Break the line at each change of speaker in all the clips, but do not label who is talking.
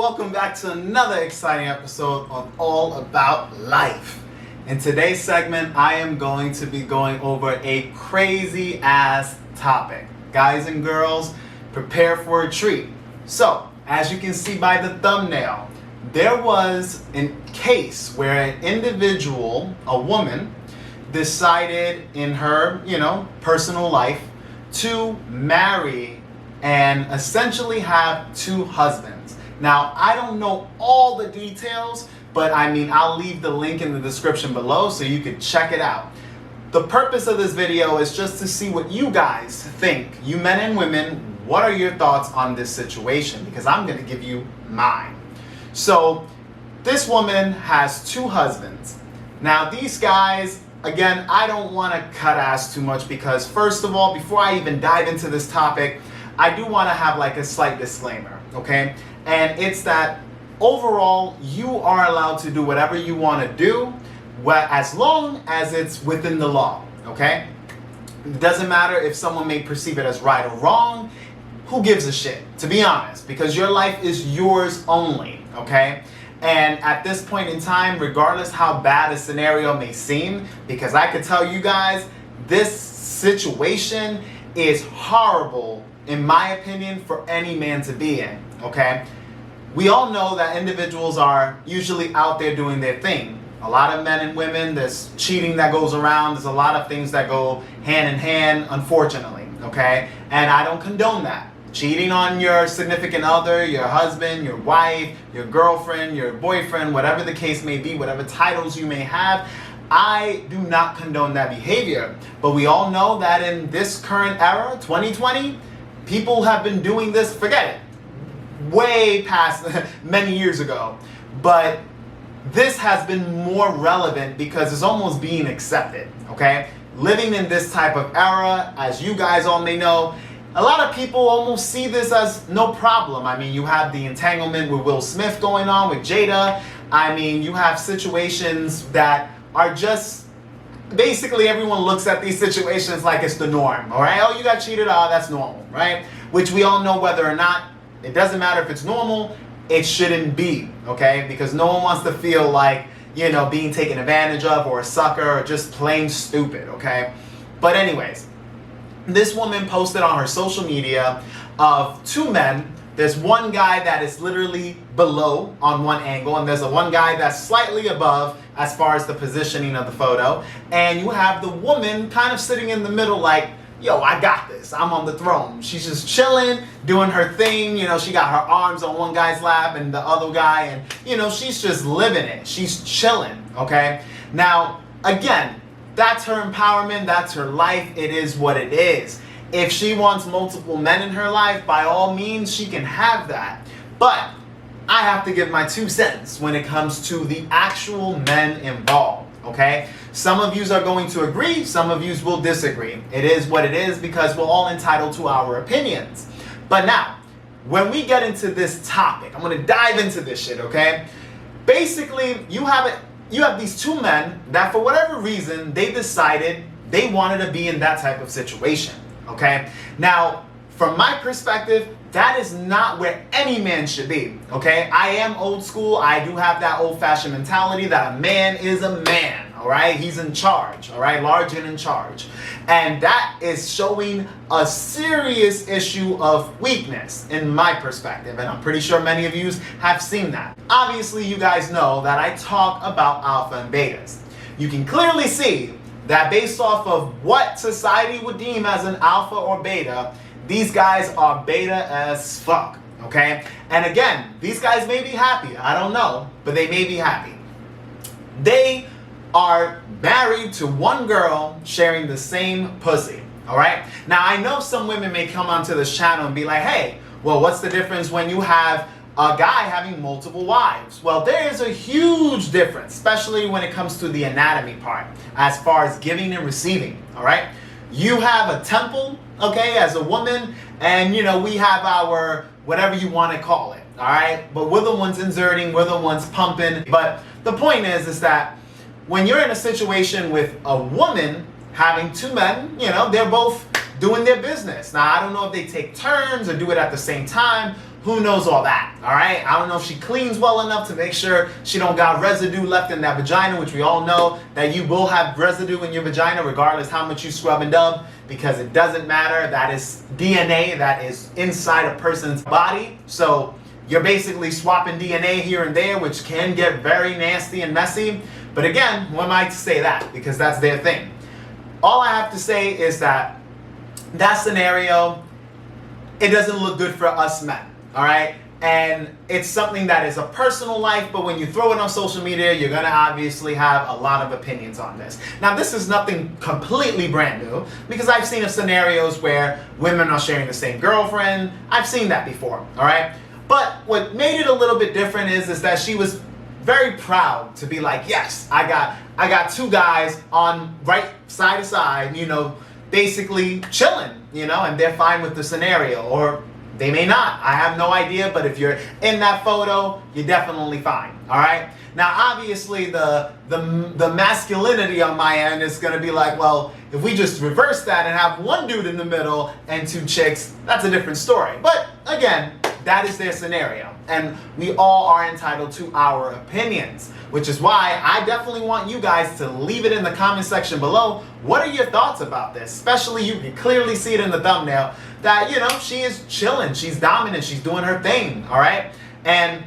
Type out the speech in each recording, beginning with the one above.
welcome back to another exciting episode of All About Life. In today's segment, I am going to be going over a crazy ass topic. Guys and girls, prepare for a treat. So, as you can see by the thumbnail, there was a case where an individual, a woman, decided in her, personal life to marry and essentially have two husbands. Now, I don't know all the details, but I'll leave the link in the description below so you can check it out. The purpose of this video is just to see what you guys think, you men and women, what are your thoughts on this situation? Because I'm gonna give you mine. So, this woman has two husbands. Now, these guys, again, I don't wanna cut ass too much because first of all, before I even dive into this topic, I do wanna have like a slight disclaimer, okay? And it's that overall, you are allowed to do whatever you want to do, as long as it's within the law, okay? It doesn't matter if someone may perceive it as right or wrong. Who gives a shit, to be honest? Because your life is yours only, okay? And at this point in time, regardless how bad a scenario may seem, because I could tell you guys, this situation is horrible, in my opinion, for any man to be in, okay? We all know that individuals are usually out there doing their thing. A lot of men and women, there's cheating that goes around, there's a lot of things that go hand in hand, unfortunately, okay? And I don't condone that. Cheating on your significant other, your husband, your wife, your girlfriend, your boyfriend, whatever the case may be, whatever titles you may have, I do not condone that behavior. But we all know that in this current era, 2020, people have been doing this, forget it, way past many years ago. But this has been more relevant because it's almost being accepted, okay? Living in this type of era, as you guys all may know, a lot of people almost see this as no problem. You have the entanglement with Will Smith going on with Jada. You have situations that are just, basically everyone looks at these situations like it's the norm, all right? Oh, you got cheated, oh, that's normal, right? Which we all know whether or not, it doesn't matter if it's normal, it shouldn't be, okay? Because no one wants to feel like, being taken advantage of or a sucker or just plain stupid, okay? But anyways, this woman posted on her social media of two men. There's one guy that is literally below on one angle, and there's a one guy that's slightly above as far as the positioning of the photo. And you have the woman kind of sitting in the middle like, yo, I got this. I'm on the throne. She's just chilling, doing her thing. She got her arms on one guy's lap and the other guy, and, she's just living it. She's chilling, okay? Now, again, that's her empowerment. That's her life. It is what it is. If she wants multiple men in her life, by all means, she can have that. But I have to give my 2 cents when it comes to the actual men involved, okay? Some of yous are going to agree, some of yous will disagree. It is what it is because we're all entitled to our opinions. But now, when we get into this topic, I'm gonna dive into this shit, okay? Basically, you have these two men that for whatever reason, they decided they wanted to be in that type of situation, okay? Now, from my perspective, that is not where any man should be, okay? I am old school. I do have that old-fashioned mentality that a man is a man, all right? He's in charge, all right? Large and in charge. And that is showing a serious issue of weakness in my perspective. And I'm pretty sure many of you have seen that. Obviously, you guys know that I talk about alpha and betas. You can clearly see that based off of what society would deem as an alpha or beta, these guys are beta as fuck, okay? And again, these guys may be happy. I don't know, but they may be happy. They are married to one girl sharing the same pussy, all right? Now, I know some women may come onto this channel and be like, hey, well, what's the difference when you have a guy having multiple wives? Well, there is a huge difference, especially when it comes to the anatomy part, as far as giving and receiving, all right? You have a temple, okay, as a woman, and, we have our, whatever you want to call it, all right? But we're the ones inserting, we're the ones pumping. But the point is that when you're in a situation with a woman having two men, they're both doing their business. Now, I don't know if they take turns or do it at the same time. who knows all that, all right? I don't know if she cleans well enough to make sure she don't got residue left in that vagina, which we all know that you will have residue in your vagina regardless how much you scrub and dub, because it doesn't matter. That is DNA that is inside a person's body. So you're basically swapping DNA here and there, which can get very nasty and messy. But again, who am I to say that? Because that's their thing. All I have to say is that scenario, it doesn't look good for us men. All right, and it's something that is a personal life, but when you throw it on social media, you're gonna obviously have a lot of opinions on this. Now, this is nothing completely brand new, because I've seen scenarios where women are sharing the same girlfriend. I've seen that before, all right? But what made it a little bit different is that she was very proud to be like, yes, I got two guys on right side to side, you know, basically chilling, you know, and they're fine with the scenario, or they may not. I have no idea, but if you're in that photo, you're definitely fine, all right? Now, obviously, the masculinity on my end is going to be like, well, if we just reverse that and have one dude in the middle and two chicks, that's a different story. But again, that is their scenario, and we all are entitled to our opinions, which is why I definitely want you guys to leave it in the comment section below. What are your thoughts about this? Especially, you can clearly see it in the thumbnail that, you know, she is chilling, she's dominant, she's doing her thing, all right? And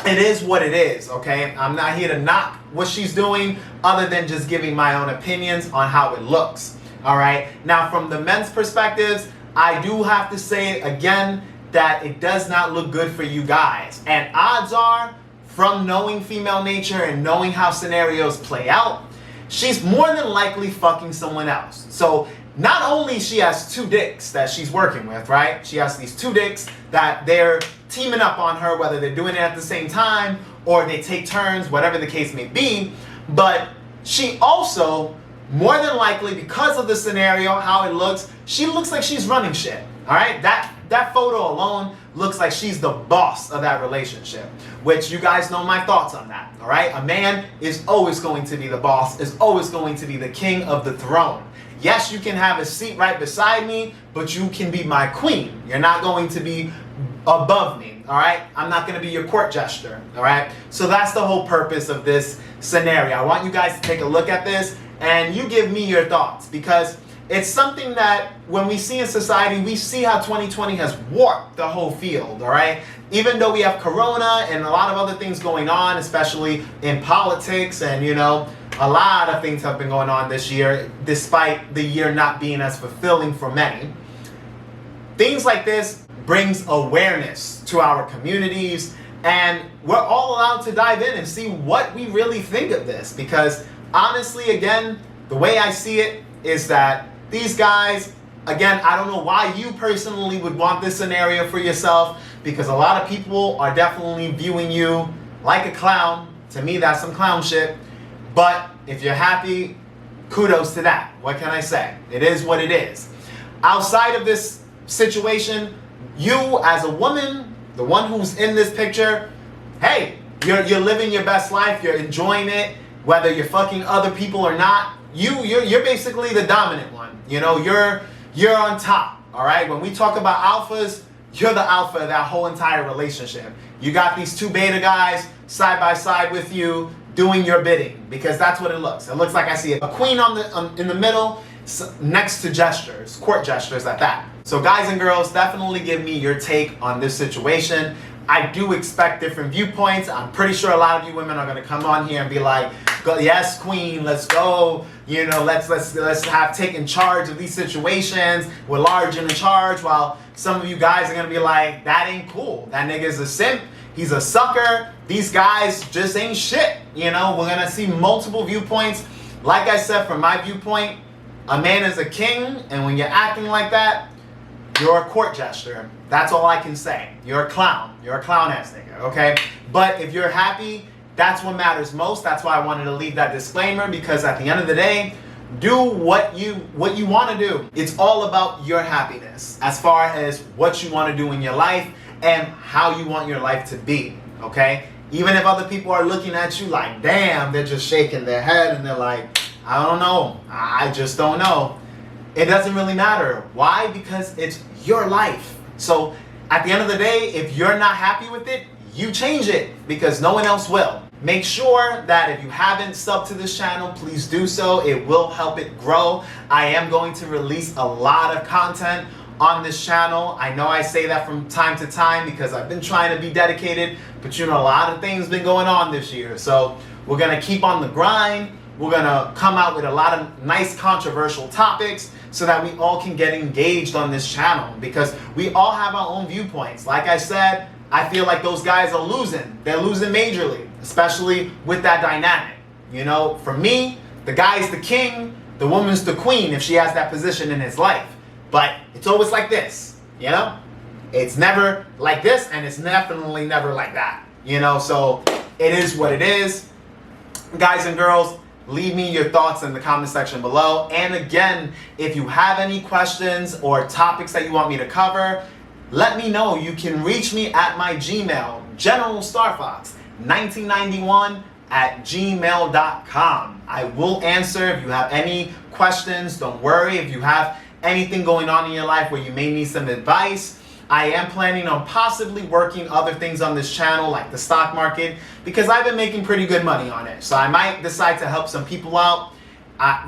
it is what it is, okay? I'm not here to knock what she's doing other than just giving my own opinions on how it looks, all right? Now, from the men's perspectives, I do have to say again that it does not look good for you guys. And odds are, from knowing female nature and knowing how scenarios play out, she's more than likely fucking someone else. So not only she has two dicks that she's working with, right? She has these two dicks that they're teaming up on her, whether they're doing it at the same time or they take turns, whatever the case may be. But she also, more than likely, because of the scenario, how it looks, she looks like she's running shit, all right? That photo alone looks like she's the boss of that relationship, which you guys know my thoughts on that, all right? A man is always going to be the boss, is always going to be the king of the throne. Yes, you can have a seat right beside me, but you can be my queen. You're not going to be above me, all right? I'm not going to be your court jester, all right? So that's the whole purpose of this scenario. I want you guys to take a look at this and you give me your thoughts, because it's something that when we see in society, we see how 2020 has warped the whole field, all right? Even though we have Corona and a lot of other things going on, especially in politics, and, you know, a lot of things have been going on this year, despite the year not being as fulfilling for many. Things like this brings awareness to our communities, and we're all allowed to dive in and see what we really think of this, because honestly, again, the way I see it is that these guys, again, I don't know why you personally would want this scenario for yourself, because a lot of people are definitely viewing you like a clown. To me, that's some clown shit. But if you're happy, kudos to that. What can I say? It is what it is. Outside of this situation, you as a woman, the one who's in this picture, hey, you're living your best life. You're enjoying it, whether you're fucking other people or not. You're basically the dominant one. You know, you're on top, all right? When we talk about alphas, you're the alpha of that whole entire relationship. You got these two beta guys side by side with you doing your bidding, because that's what it looks. It looks like I see a queen in the middle next to gestures, court gestures at that. So guys and girls, definitely give me your take on this situation. I do expect different viewpoints. I'm pretty sure a lot of you women are going to come on here and be like, yes, queen, let's go. You know, let's have taken charge of these situations. We're large and in charge. While some of you guys are going to be like, that ain't cool. That nigga's a simp. He's a sucker. These guys just ain't shit. You know, we're going to see multiple viewpoints. Like I said, from my viewpoint, a man is a king. And when you're acting like that, you're a court jester. That's all I can say. You're a clown. You're a clown-ass nigga, okay? But if you're happy, that's what matters most. That's why I wanted to leave that disclaimer, because at the end of the day, do what you want to do. It's all about your happiness as far as what you want to do in your life and how you want your life to be, okay? Even if other people are looking at you like, damn, they're just shaking their head and they're like, I don't know. I just don't know. It doesn't really matter. Why? Because it's your life. So At the end of the day, if you're not happy with it, you change it because no one else will. Make sure that if you haven't subbed to this channel, please do so. It will help it grow. I am going to release a lot of content on this channel. I know I say that from time to time because I've been trying to be dedicated, but you know, a lot of things been going on this year. So we're gonna keep on the grind. We're gonna come out with a lot of nice controversial topics so that we all can get engaged on this channel because we all have our own viewpoints. Like I said, I feel like those guys are losing. They're losing majorly, especially with that dynamic. You know, for me, the guy's the king, the woman's the queen if she has that position in his life. But it's always like this, you know? It's never like this and it's definitely never like that, you know? So it is what it is. Guys and girls, leave me your thoughts in the comment section below. And again, if you have any questions or topics that you want me to cover, let me know. You can reach me at my Gmail, generalstarfox1991@gmail.com. I will answer if you have any questions. Don't worry. If you have anything going on in your life where you may need some advice, I am planning on possibly working other things on this channel like the stock market because I've been making pretty good money on it. So I might decide to help some people out.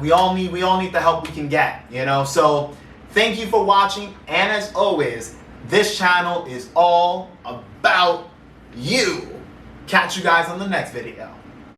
We all need the help we can get, you know? So thank you for watching. And as always, this channel is all about you. Catch you guys on the next video.